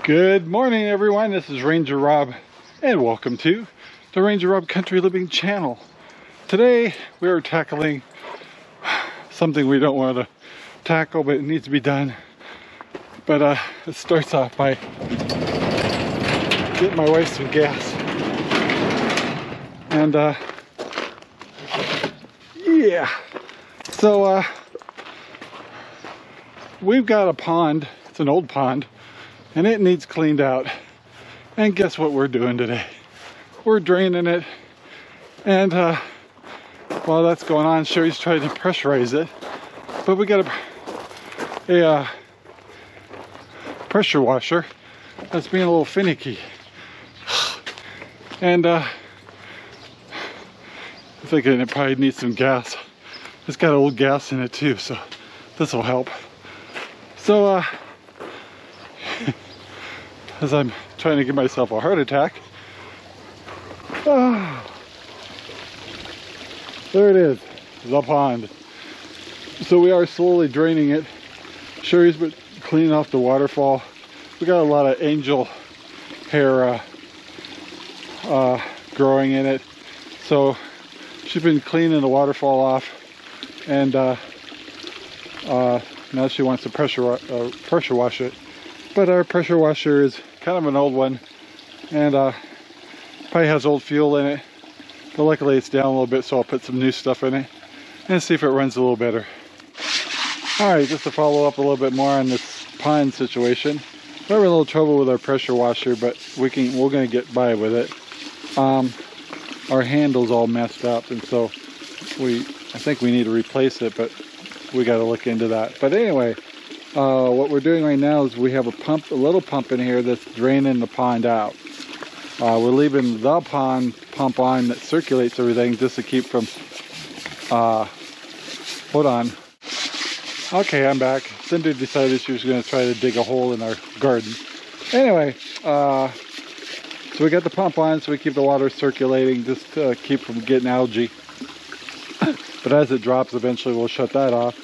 Good morning, everyone. This is Ranger Rob, and welcome to the Ranger Rob Country Living channel. Today we are tackling something we don't want to tackle, but it needs to be done. But it starts off by getting my wife some gas, and yeah. So we've got a pond. It's an old pond, and it needs cleaned out. And guess what we're doing today? We're draining it. And while that's going on, Sherry's trying to pressurize it. But we got a pressure washer that's being a little finicky. And I'm thinking it probably needs some gas. It's got old gas in it too, so this will help. So as I'm trying to give myself a heart attack. There it is, the pond. So we are slowly draining it. Sherry's been cleaning off the waterfall. We got a lot of angel hair growing in it. So she's been cleaning the waterfall off, and now she wants to pressure wash it. But our pressure washer is kind of an old one, and probably has old fuel in it. But luckily it's down a little bit, so I'll put some new stuff in it and see if it runs a little better. Alright, just to follow up a little bit more on this pond situation. We're having a little trouble with our pressure washer, but we're gonna get by with it. Our handle's all messed up, and so I think we need to replace it, but we got to look into that. But anyway, what we're doing right now is we have a little pump in here that's draining the pond out. We're leaving the pond pump on that circulates everything just to keep from, hold on. Okay, I'm back. Cindy decided she was going to try to dig a hole in our garden. Anyway, so we got the pump on so we keep the water circulating just to keep from getting algae. But as it drops, eventually we'll shut that off.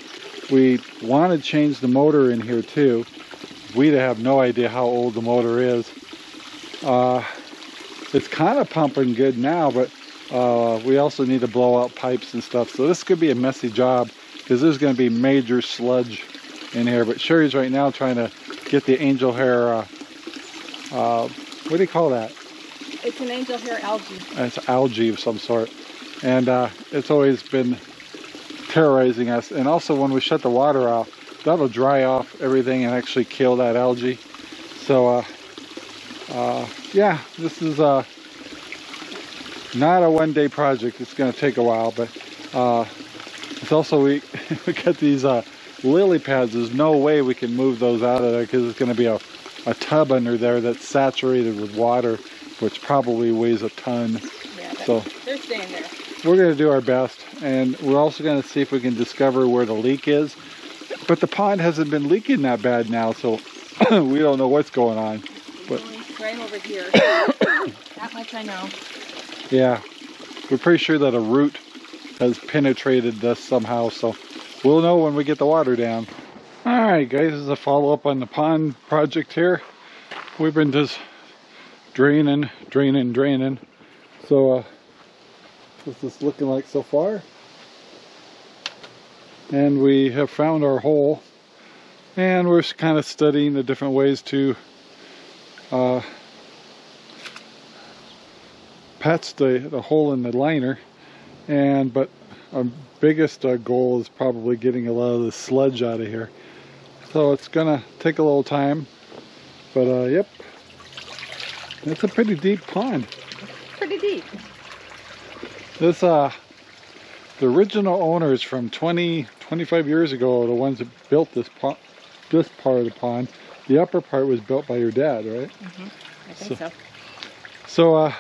We want to change the motor in here too. We have no idea how old the motor is. It's kind of pumping good now, but we also need to blow out pipes and stuff. So this could be a messy job because there's going to be major sludge in here. But Sherry's right now trying to get the angel hair, what do you call that? It's an angel hair algae. It's algae of some sort. And it's always been terrorizing us. And also when we shut the water off, that'll dry off everything and actually kill that algae. So yeah, this is not a one-day project. It's going to take a while, but it's also we got these lily pads. There's no way we can move those out of there because it's going to be a tub under there that's saturated with water, which probably weighs a ton. Yeah, so they're staying there. We're going to do our best, and we're also going to see if we can discover where the leak is. But the pond hasn't been leaking that bad now, so we don't know what's going on. But right over here. That much I know. Yeah, we're pretty sure that a root has penetrated this somehow, so we'll know when we get the water down. Alright guys, this is a follow-up on the pond project here. We've been just draining. So what's this looking like so far? And we have found our hole, and we're kind of studying the different ways to patch the hole in the liner. But our biggest goal is probably getting a lot of the sludge out of here. So it's gonna take a little time, but yep, it's a pretty deep pond. Pretty deep. This the original owners from 25 years ago are the ones that built this part of the pond. The upper part was built by your dad, right? Mm-hmm. I think so. So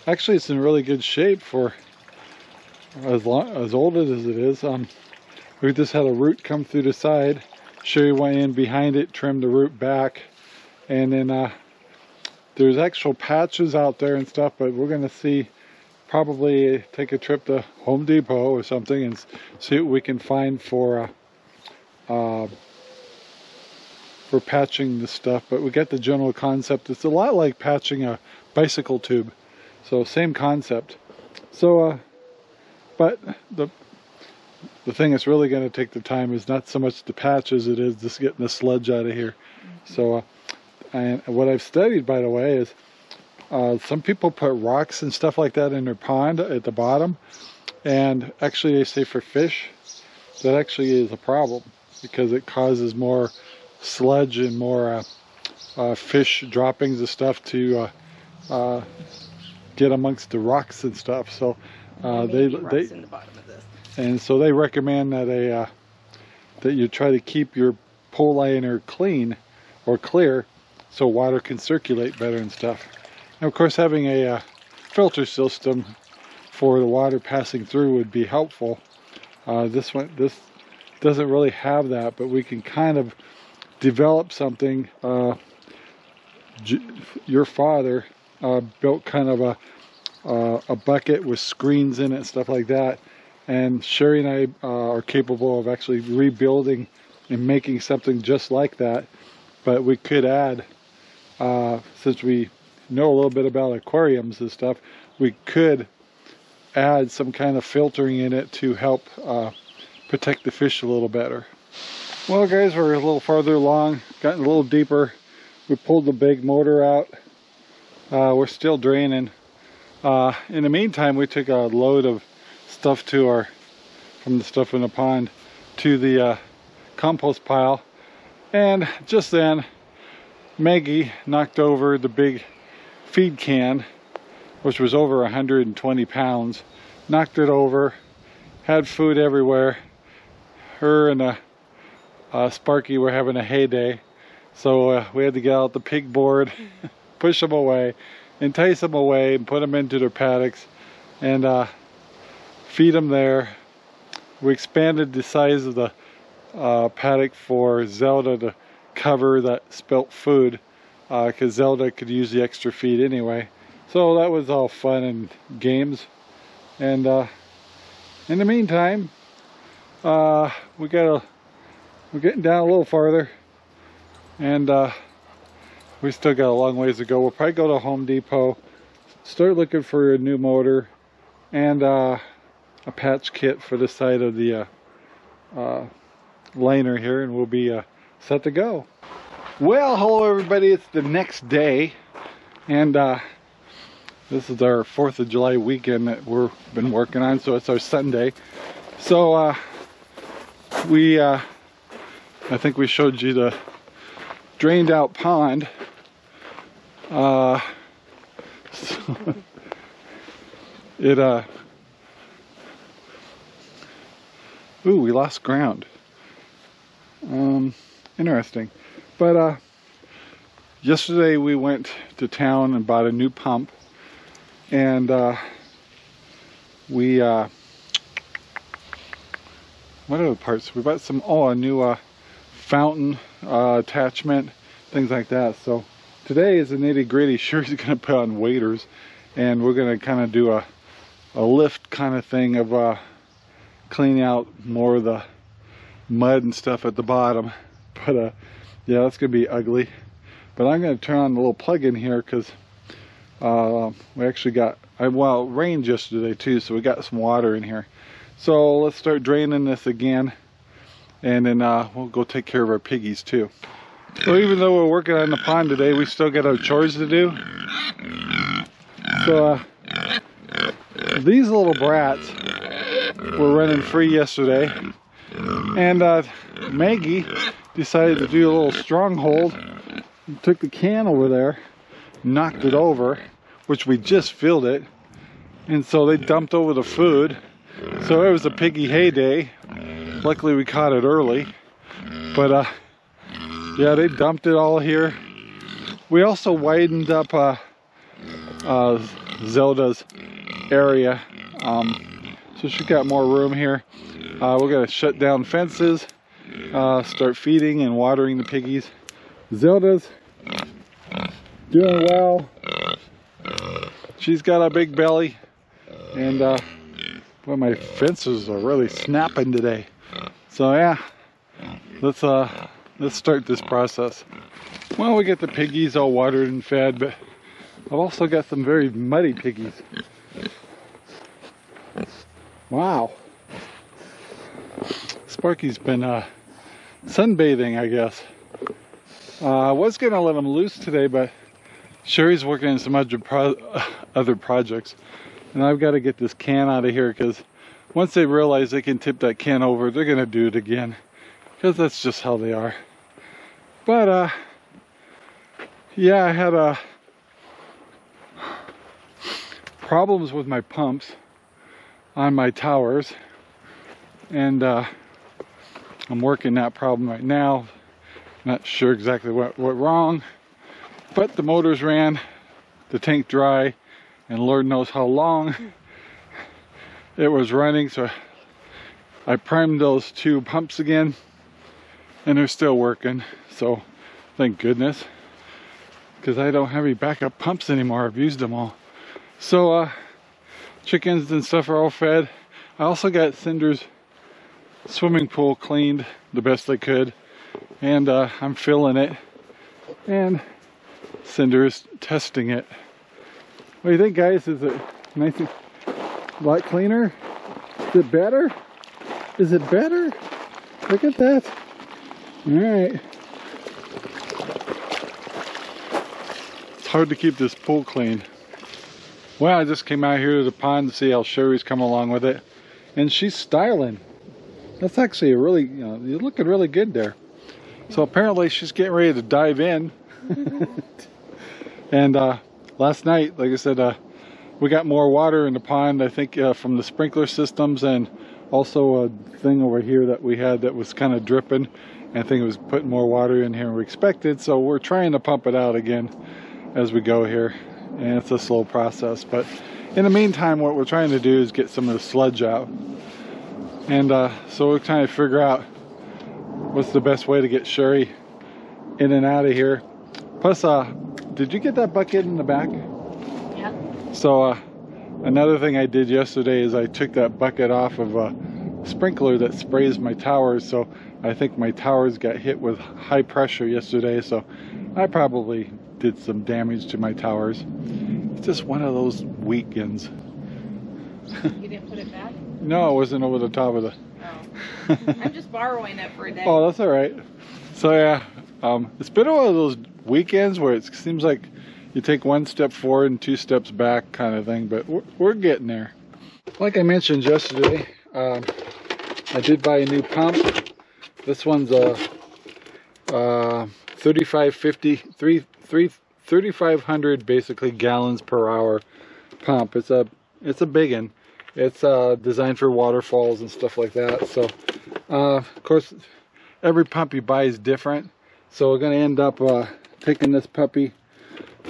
actually it's in really good shape for as old as it is. We just had a root come through the side. Sherry went in behind it, trimmed the root back, and then there's actual patches out there and stuff, but we're going to see, probably take a trip to Home Depot or something and see what we can find for for patching the stuff, but we get the general concept. It's a lot like patching a bicycle tube, so same concept. So but the thing that's really going to take the time is not so much the patch as it is just getting the sludge out of here. So and what I've studied, by the way, is some people put rocks and stuff like that in their pond at the bottom, and actually they say for fish that actually is a problem because it causes more sludge and more fish droppings and stuff to get amongst the rocks and stuff. So they in the bottom of this. And so they recommend that that you try to keep your pole liner clean or clear so water can circulate better and stuff. And of course, having a filter system for the water passing through would be helpful. This doesn't really have that, but we can kind of develop something. Your father built kind of a bucket with screens in it and stuff like that, and Sherry and I are capable of actually rebuilding and making something just like that. But we could add, since we know a little bit about aquariums and stuff, we could add some kind of filtering in it to help protect the fish a little better. Well guys, we're a little farther along, gotten a little deeper. We pulled the big motor out. We're still draining. In the meantime, we took a load of stuff from the stuff in the pond to the compost pile, and just then Maggie knocked over the big feed can, which was over 120 pounds. Knocked it over, had food everywhere. Her and Sparky were having a heyday, so we had to get out the pig board, push them away, entice them away, and put them into their paddocks, and feed them there. We expanded the size of the paddock for Zelda to cover that spilt food, because Zelda could use the extra feed anyway. So that was all fun and games. And in the meantime, we're getting down a little farther, and we still got a long ways to go. We'll probably go to Home Depot, start looking for a new motor and a patch kit for the side of the liner here, and we'll be set to go. Well, hello everybody, it's the next day, and this is our 4th of July weekend that we've been working on, so it's our Sunday. So I think we showed you the drained out pond. Ooh, we lost ground. Interesting. But yesterday we went to town and bought a new pump, and we what other parts? We bought some, a new fountain attachment, things like that. So today is the nitty-gritty. Sherry's gonna put on waders, and we're gonna kind of do a lift kind of thing of cleaning out more of the mud and stuff at the bottom. But yeah, that's gonna be ugly. But I'm gonna turn on the little plug in here because we actually got, well, it rained yesterday too, so we got some water in here. So let's start draining this again, and then we'll go take care of our piggies too. So even though we're working on the pond today, we still got our chores to do. So these little brats were running free yesterday, and Maggie decided to do a little stronghold and took the can over there, knocked it over, which we just filled it, and so they dumped over the food. So it was a piggy heyday. Luckily we caught it early, but yeah, they dumped it all here. We also widened up Zelda's area, so she got more room here. We're gonna shut down fences, start feeding and watering the piggies. Zelda's doing well. She's got a big belly, and well, my fences are really snapping today. So yeah, let's let's start this process. Well, we get the piggies all watered and fed, but I've also got some very muddy piggies. Wow. Sparky's been sunbathing, I guess. I was going to let him loose today, but Sherry's working on some other projects. And I've got to get this can out of here, because once they realize they can tip that can over, they're going to do it again. Because that's just how they are. But, yeah, I had problems with my pumps on my towers. And I'm working that problem right now. Not sure exactly what went wrong. But the motors ran, the tank dry, and Lord knows how long it was running. So I primed those two pumps again, and they're still working. So thank goodness, because I don't have any backup pumps anymore. I've used them all. So chickens and stuff are all fed. I also got Cinder's swimming pool cleaned the best I could, and I'm filling it, and Cinder is testing it. What do you think, guys? Is it nice and a lot cleaner? Is it better? Is it better? Look at that. All right. It's hard to keep this pool clean. Well, I just came out here to the pond to see how Sherry's come along with it, and she's styling. That's actually a really, you're looking really good there. So apparently she's getting ready to dive in. And last night, like I said, we got more water in the pond, I think, from the sprinkler systems, and also a thing over here that we had that was kind of dripping. I think it was putting more water in here than we expected, so we're trying to pump it out again as we go here. And it's a slow process, but in the meantime, what we're trying to do is get some of the sludge out. And so we're trying to figure out what's the best way to get Sherry in and out of here. Plus, did you get that bucket in the back? Yeah. So another thing I did yesterday is I took that bucket off of a sprinkler that sprays my towers. So I think my towers got hit with high pressure yesterday. So I probably did some damage to my towers. It's just one of those weekends. You didn't put it back? No, it wasn't over the top of the... Oh. I'm just borrowing it for a day. Oh, that's all right. So yeah, it's been one of those weekends where it seems like you take one step forward and two steps back kind of thing, but we're getting there. Like I mentioned yesterday, I did buy a new pump. This one's a 3,500 basically gallons per hour pump. It's a big one. It's designed for waterfalls and stuff like that. So of course every pump you buy is different, so we're going to end up taking this puppy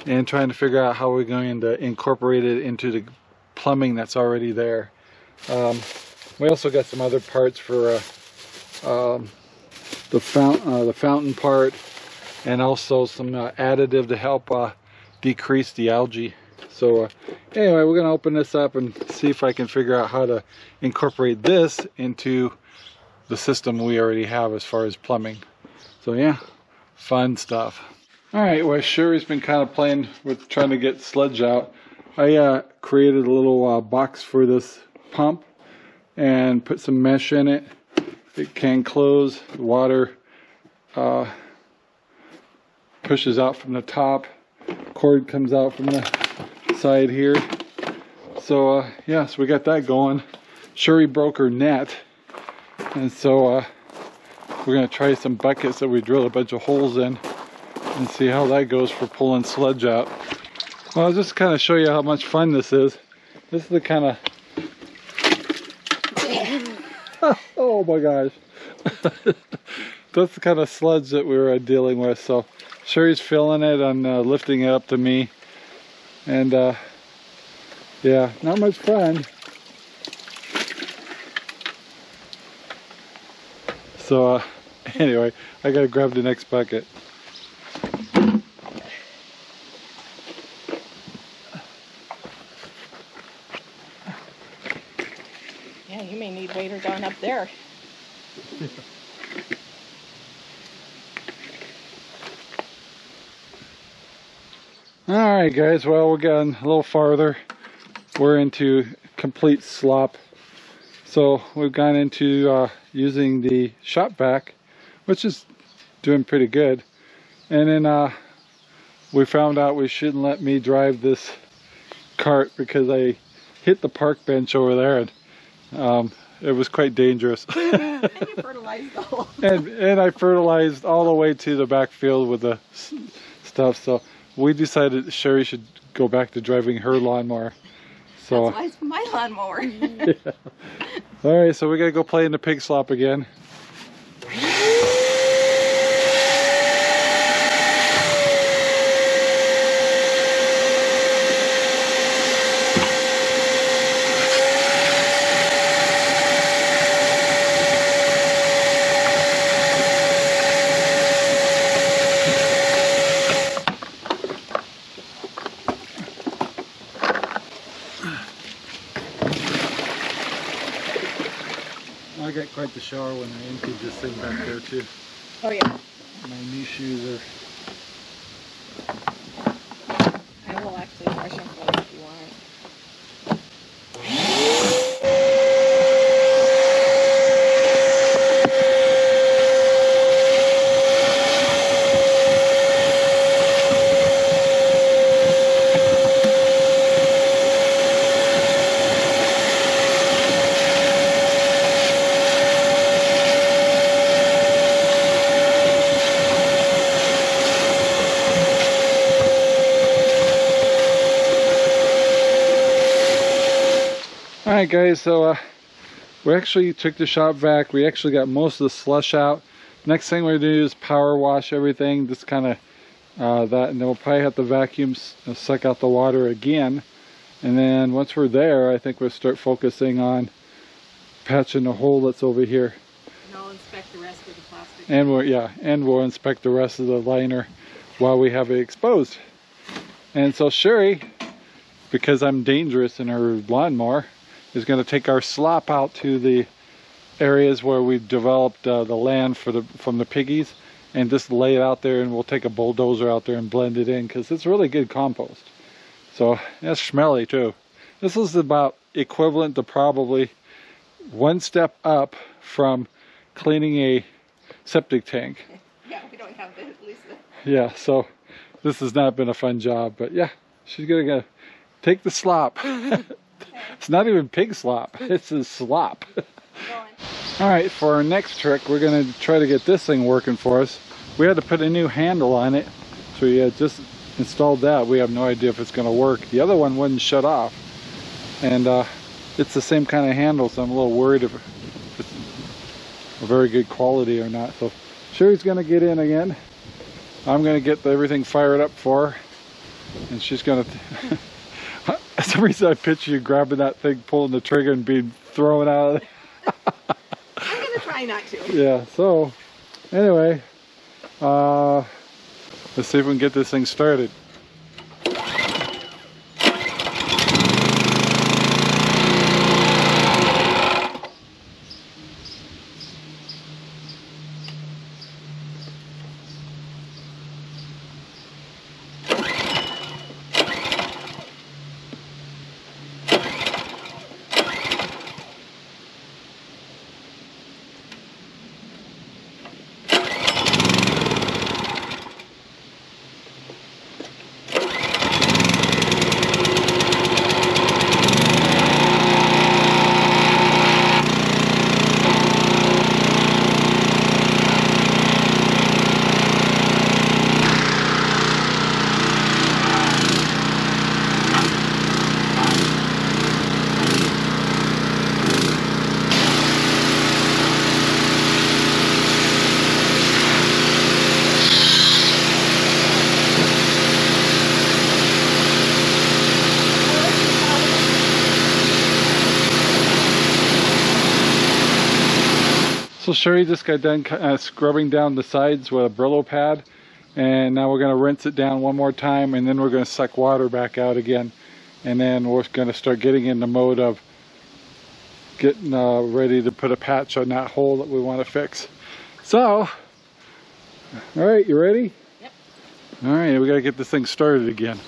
and trying to figure out how we're going to incorporate it into the plumbing that's already there. We also got some other parts for the fountain part, and also some additive to help decrease the algae. So anyway, we're going to open this up and see if I can figure out how to incorporate this into the system we already have as far as plumbing. So yeah, fun stuff. All right, well, Sherry's been kind of playing with trying to get sludge out. I created a little box for this pump and put some mesh in it. It can close. The water pushes out from the top. Cord comes out from the side here. So yeah, so we got that going. Sherry broke her net, and so we're gonna try some buckets that we drill a bunch of holes in and see how that goes for pulling sludge out. Well, I'll just kind of show you how much fun this is. This is the kind of oh my gosh. That's the kind of sludge that we were dealing with. So Sherry's filling it and lifting it up to me. And yeah, not much fun. So anyway, I gotta grab the next bucket. Yeah, you may need waiter down up there. Alright guys, well, we're getting a little farther. We're into complete slop. So we've gone into using the shop vac, which is doing pretty good. And then we found out we shouldn't let me drive this cart because I hit the park bench over there, and it was quite dangerous. And you fertilized the whole. and I fertilized all the way to the backfield with the stuff. So we decided Sherry should go back to driving her lawnmower. So that's why it's my lawnmower. yeah. All right, so we gotta go play in the pig slop again. I got quite the shower when I emptied this thing back there too. Oh yeah. My new shoes are... I will actually brush them for you if you want. Alright guys, so we actually took the shop vac. We actually got most of the slush out. Next thing we're going to do is power wash everything, just kind of that, and then we'll probably have to vacuum, suck out the water again. And then once we're there, I think we'll start focusing on patching the hole that's over here. And I'll inspect the rest of the plastic. And we'll inspect the rest of the liner while we have it exposed. And so Sherry, because I'm dangerous in her lawnmower, is going to take our slop out to the areas where we've developed the land from the piggies, and just lay it out there, and we'll take a bulldozer out there and blend it in, because it's really good compost. So that's smelly too. This is about equivalent to probably one step up from cleaning a septic tank. Yeah, we don't have at least Yeah, so this has not been a fun job, but yeah, she's gonna take the slop. It's not even pig slop, it's a slop. Alright, for our next trick, we're going to try to get this thing working for us. We had to put a new handle on it, so we had just installed that. We have no idea if it's going to work. The other one wouldn't shut off, and it's the same kind of handle, so I'm a little worried if it's a very good quality or not. So Sherry's going to get in again. I'm going to get everything fired up for her, and she's going to... For some reason I picture you grabbing that thing, pulling the trigger, and being thrown out of it. I'm going to try not to. Yeah, so anyway, let's see if we can get this thing started. So Sherry just got done scrubbing down the sides with a Brillo pad, and now we're going to rinse it down one more time, and then we're going to suck water back out again, and then we're going to start getting in the mode of getting ready to put a patch on that hole that we want to fix. So, alright, you ready? Yep. Alright, we got to get this thing started again.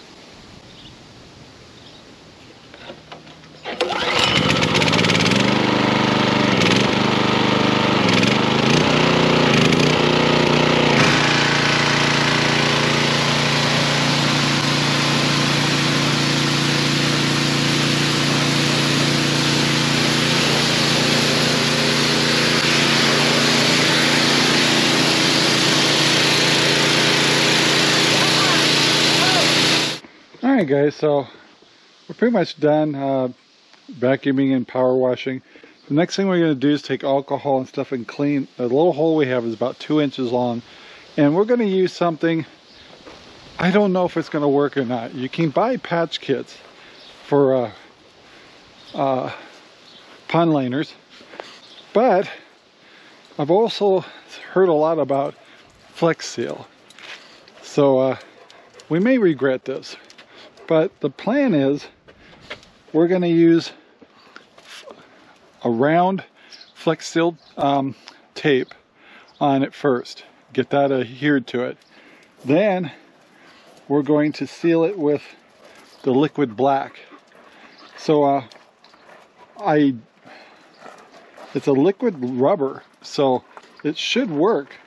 guys, so we're pretty much done vacuuming and power washing. The next thing we're going to do is take alcohol and stuff and clean. The little hole we have is about 2 inches long, and we're going to use something. I don't know if it's going to work or not. You can buy patch kits for pond liners, but I've also heard a lot about Flex Seal, so we may regret this, but the plan is we're going to use a round Flex Seal tape on it first, get that adhered to it. Then we're going to seal it with the liquid black. So it's a liquid rubber, so it should work.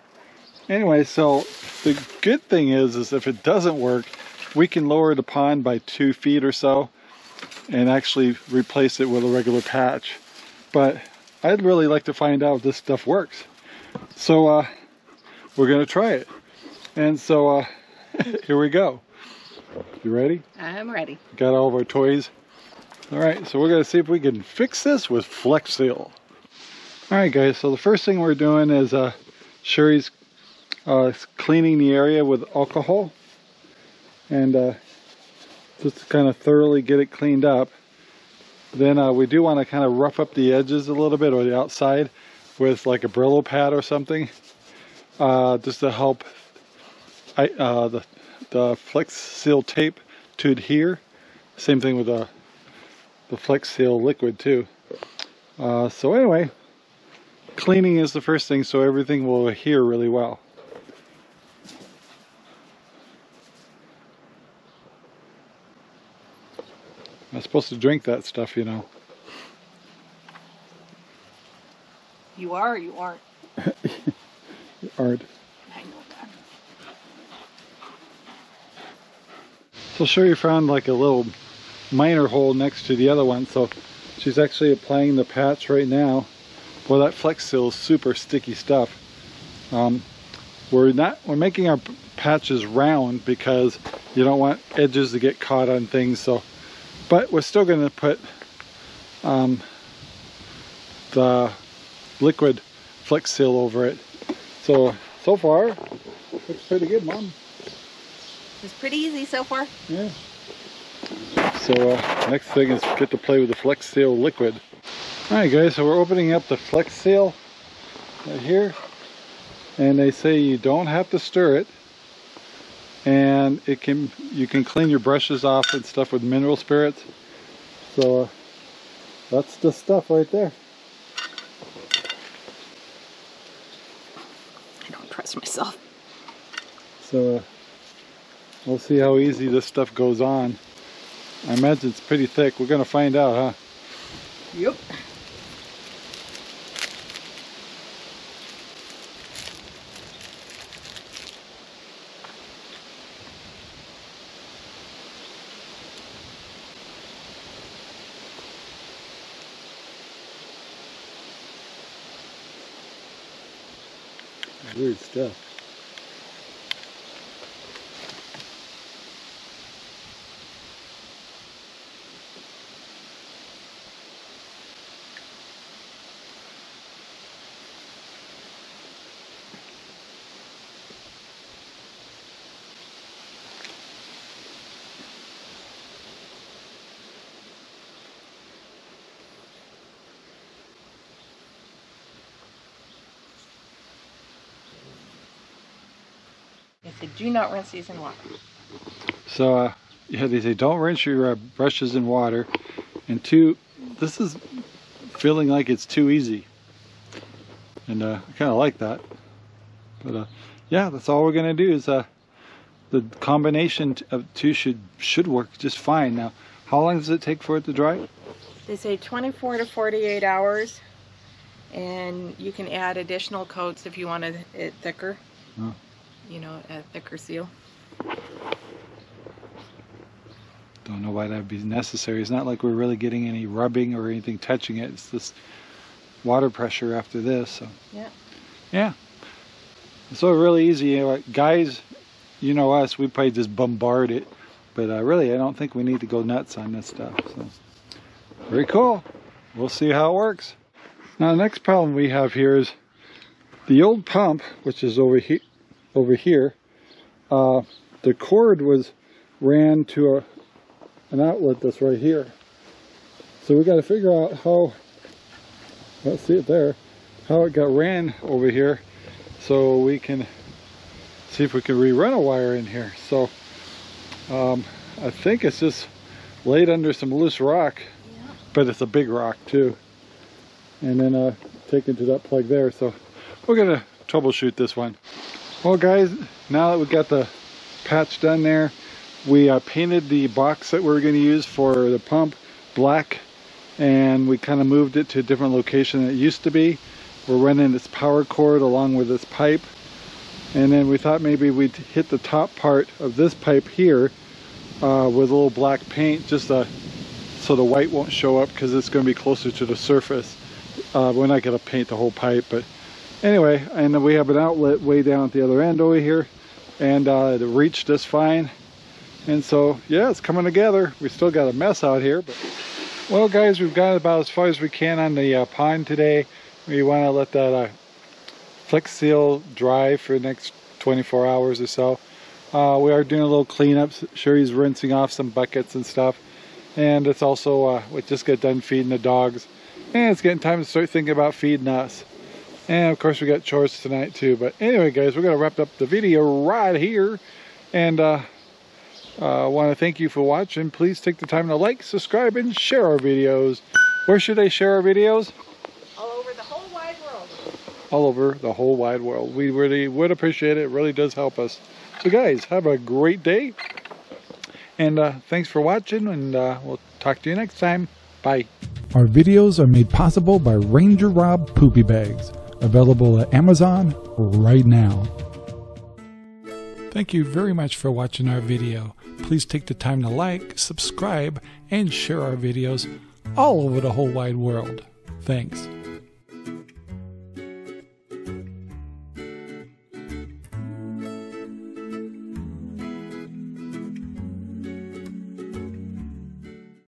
Anyway, so the good thing is if it doesn't work, we can lower the pond by 2 feet or so and actually replace it with a regular patch. But I'd really like to find out if this stuff works. So we're gonna try it. And so here we go. You ready? I'm ready. Got all of our toys. All right, so we're gonna see if we can fix this with Flex Seal. All right, guys, so the first thing we're doing is Sherry's cleaning the area with alcohol, and just to kind of thoroughly get it cleaned up. Then we do want to kind of rough up the edges a little bit, or the outside, with like a Brillo pad or something, just to help the Flex Seal tape to adhere. Same thing with the Flex Seal liquid too. So anyway, cleaning is the first thing, so everything will adhere really well. I'm supposed to drink that stuff, you know. You are or you aren't? You aren't. I know that. So Sherry found like a little minor hole next to the other one, so she's actually applying the patch right now. Boy, that Flex Seal is super sticky stuff. We're making our patches round because you don't want edges to get caught on things. So, but we're still going to put the liquid Flex Seal over it. So far, looks pretty good, Mom. It's pretty easy so far. Yeah. So next thing is get to play with the Flex Seal liquid. Alright guys, so we're opening up the Flex Seal right here, and they say you don't have to stir it, and you can clean your brushes off and stuff with mineral spirits. So that's the stuff right there. I don't trust myself. So we'll see how easy this stuff goes on. I imagine it's pretty thick. We're gonna find out, huh? Yep. Weird stuff. They said do not rinse these in water. So yeah, they say don't rinse your brushes in water, and 2, this is feeling like it's too easy, and I kind of like that. But yeah, that's all we're gonna do. Is the combination of 2 should work just fine. Now, how long does it take for it to dry? They say 24 to 48 hours, and you can add additional coats if you want it thicker. Oh. You know, a thicker seal. Don't know why that would be necessary. It's not like we're really getting any rubbing or anything touching it. It's this water pressure after this. So Yeah. yeah, so really easy. You know, guys, you know us, we probably just bombard it But really, I don't think we need to go nuts on this stuff. So, very cool. We'll see how it works. Now, the next problem we have here is the old pump, which is over here. The cord ran to an outlet that's right here. So we got to figure out how, let's see it there, how it got ran over here, so we can see if we can rerun a wire in here. So I think it's just laid under some loose rock, but it's a big rock too. And then taken to that plug there. So we're gonna troubleshoot this one. Well guys, now that we got the patch done there, we painted the box that we're gonna use for the pump black, and we kind of moved it to a different location than it used to be. We're running this power cord along with this pipe, and then we thought maybe we'd hit the top part of this pipe here with a little black paint, just so the white won't show up, because it's going to be closer to the surface. We're not going to paint the whole pipe, but anyway. And then we have an outlet way down at the other end over here, and it reached just fine. And so yeah, it's coming together. We still got a mess out here, but well guys, we've got about as far as we can on the pond today. We want to let that Flex Seal dry for the next 24 hours or so. We are doing a little cleanup. Sherry's rinsing off some buckets and stuff. And it's also, we just got done feeding the dogs. And it's getting time to start thinking about feeding us. And of course we got chores tonight too. But anyway guys, we're going to wrap up the video right here. And I want to thank you for watching. Please take the time to like, subscribe, and share our videos. Where should I share our videos? All over the whole wide world. All over the whole wide world. We really would appreciate it. It really does help us. So guys, have a great day. And thanks for watching, and we'll talk to you next time. Bye. Our videos are made possible by RangerRob Poopy Bags, available at Amazon right now. Thank you very much for watching our video. Please take the time to like, subscribe, and share our videos all over the whole wide world. Thanks.